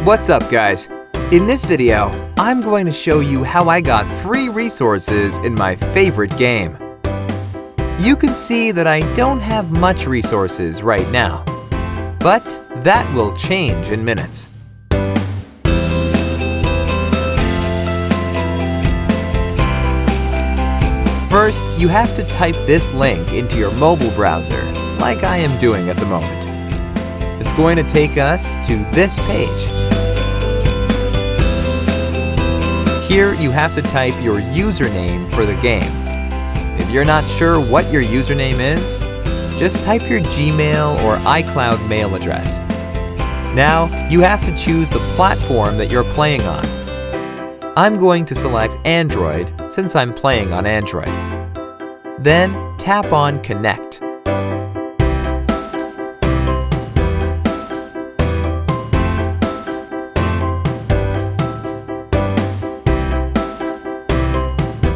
What's up, guys? In this video, I'm going to show you how I got free resources in my favorite game. You can see that I don't have much resources right now, but that will change in minutes. First, you have to type this link into your mobile browser, like I am doing at the moment. It's going to take us to this page. Here, you have to type your username for the game. If you're not sure what your username is, just type your Gmail or iCloud mail address. Now, you have to choose the platform that you're playing on. I'm going to select Android since I'm playing on Android. Then, tap on Connect.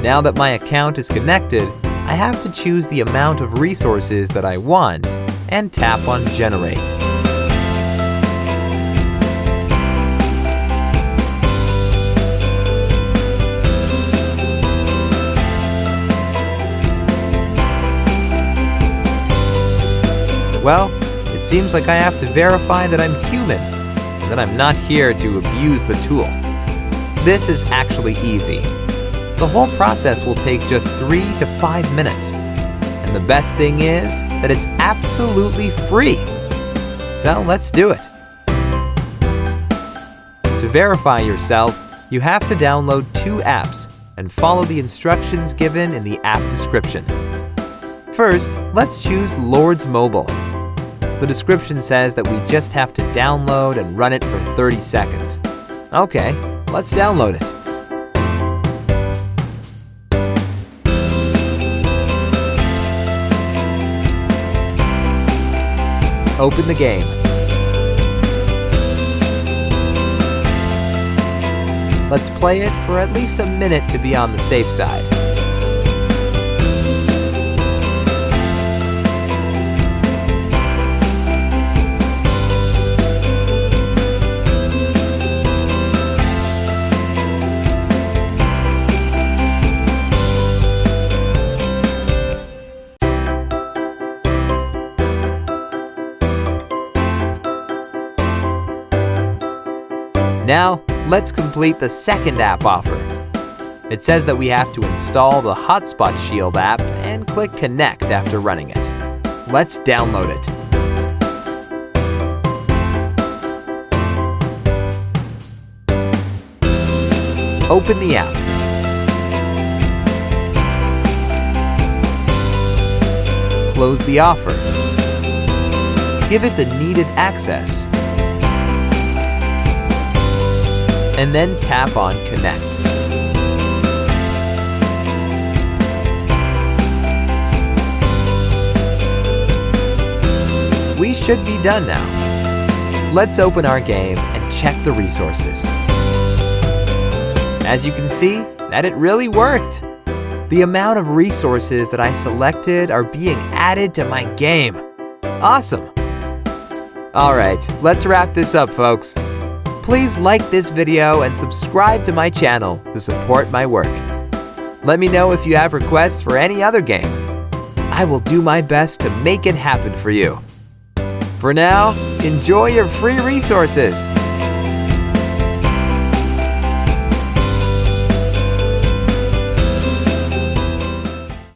Now that my account is connected, I have to choose the amount of resources that I want and tap on Generate. Well, it seems like I have to verify that I'm human and that I'm not here to abuse the tool. This is actually easy. The whole process will take just 3 to 5 minutes. And the best thing is that it's absolutely free. So let's do it. To verify yourself, you have to download 2 apps and follow the instructions given in the app description. First, let's choose Lords Mobile. The description says that we just have to download and run it for 30 seconds. Okay, let's download it. Open the game. Let's play it for at least a minute to be on the safe side. Now, let's complete the second app offer. It says that we have to install the Hotspot Shield app and click Connect after running it. Let's download it. Open the app. Close the offer. Give it the needed access. And then tap on Connect. We should be done now. Let's open our game and check the resources. As you can see, that it really worked. The amount of resources that I selected are being added to my game. Awesome! Alright, let's wrap this up, folks. Please like this video and subscribe to my channel to support my work. Let me know if you have requests for any other game. I will do my best to make it happen for you. For now, enjoy your free resources.